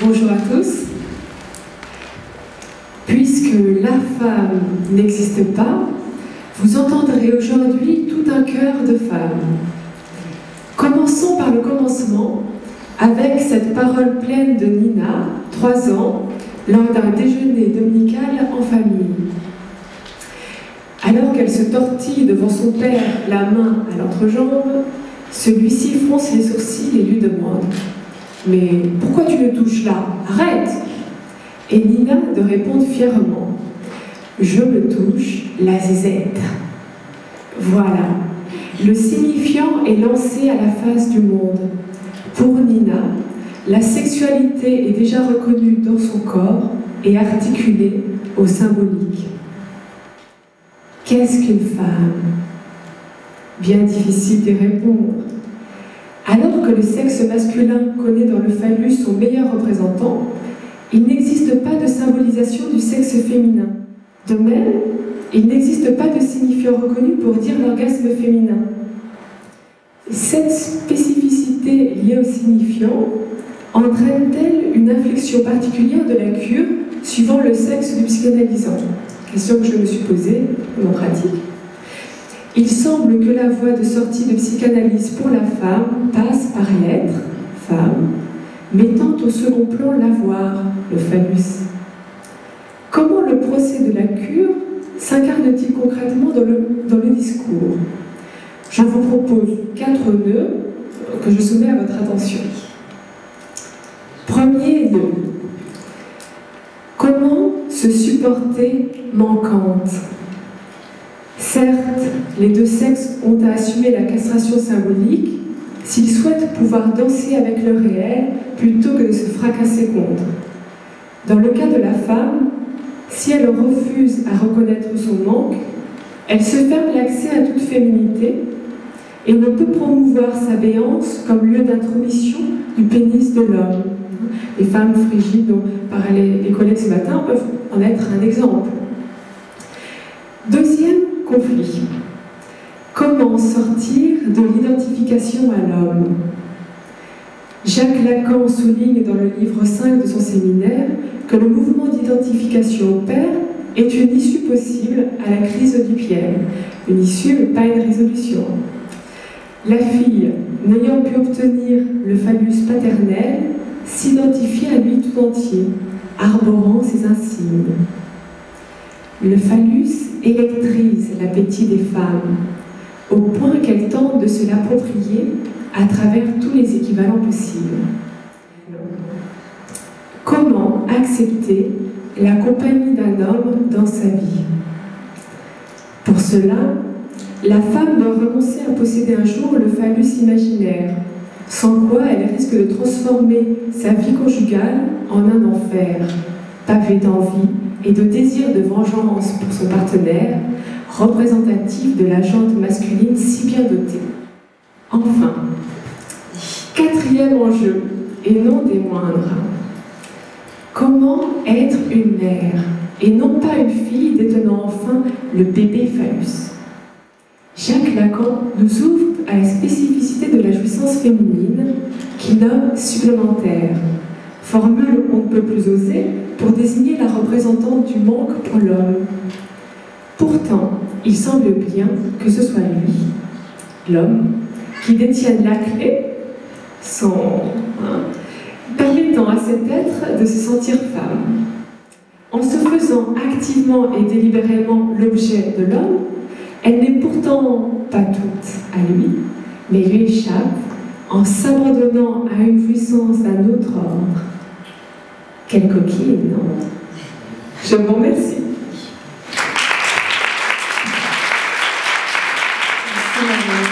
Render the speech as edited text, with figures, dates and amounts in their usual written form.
Bonjour à tous. Puisque la femme n'existe pas, vous entendrez aujourd'hui tout un chœur de femmes. Commençons par le commencement, avec cette parole pleine de Nina, 3 ans, lors d'un déjeuner dominical en famille. Alors qu'elle se tortille devant son père, la main à l'entrejambe, celui-ci fronce les sourcils et lui demande « Mais pourquoi tu le touches là? Arrête !» Et Nina de répondre fièrement « Je me touche la zizette. » Voilà, le signifiant est lancé à la face du monde. Pour Nina, la sexualité est déjà reconnue dans son corps et articulée au symbolique. Qu'est-ce qu'une femme? Bien difficile d'y répondre. Alors que le sexe masculin connaît dans le phallus son meilleur représentant, il n'existe pas de symbolisation du sexe féminin. De même, il n'existe pas de signifiant reconnu pour dire l'orgasme féminin. Cette spécificité liée au signifiant entraîne-t-elle une inflexion particulière de la cure suivant le sexe du psychanalysant? Question que je me suis posée en pratique. Il semble que la voie de sortie de psychanalyse pour la femme passe par l'être, femme, mettant au second plan l'avoir, le phallus. Comment le procès de la cure s'incarne-t-il concrètement dans le discours? Je vous propose 4 nœuds que je soumets à votre attention. Premier nœud. Comment se supporter manquante? Certes, les deux sexes ont à assumer la castration symbolique s'ils souhaitent pouvoir danser avec le réel plutôt que de se fracasser contre. Dans le cas de la femme, si elle refuse à reconnaître son manque, elle se ferme l'accès à toute féminité et ne peut promouvoir sa béance comme lieu d'intromission du pénis de l'homme. Les femmes frigides dont parlaient les collègues ce matin peuvent en être un exemple. Deuxième conflit. Comment sortir de l'identification à l'homme? Jacques Lacan souligne dans le livre 5 de son séminaire que le mouvement d'identification au père est une issue possible à la crise oedipienne. Une issue, mais pas une résolution. La fille, n'ayant pu obtenir le phallus paternel, s'identifie à lui tout entier, arborant ses insignes. Le phallus électrise l'appétit des femmes, au point qu'elles tentent de se l'approprier à travers tous les équivalents possibles. Comment accepter la compagnie d'un homme dans sa vie? Pour cela, la femme doit renoncer à posséder un jour le phallus imaginaire, sans quoi elle risque de transformer sa vie conjugale en un enfer, pavé d'envie et de désir de vengeance pour son partenaire, représentatif de la jante masculine si bien dotée. Enfin, 4e enjeu, et non des moindres, comment être une mère, et non pas une fille détenant enfin le bébé phallus? Jacques Lacan nous ouvre à la spécificité de la jouissance féminine qu'il nomme supplémentaire, formule on ne peut plus oser pour désigner la représentante du manque pour l'homme. Pourtant, il semble bien que ce soit lui, l'homme, qui détienne la clé, permettant à cet être de se sentir femme. En se faisant activement et délibérément l'objet de l'homme, elle n'est pourtant pas toute à lui, mais lui échappe en s'abandonnant à une jouissance d'un autre ordre. Quelle coquille, non? Je vous remercie. Merci,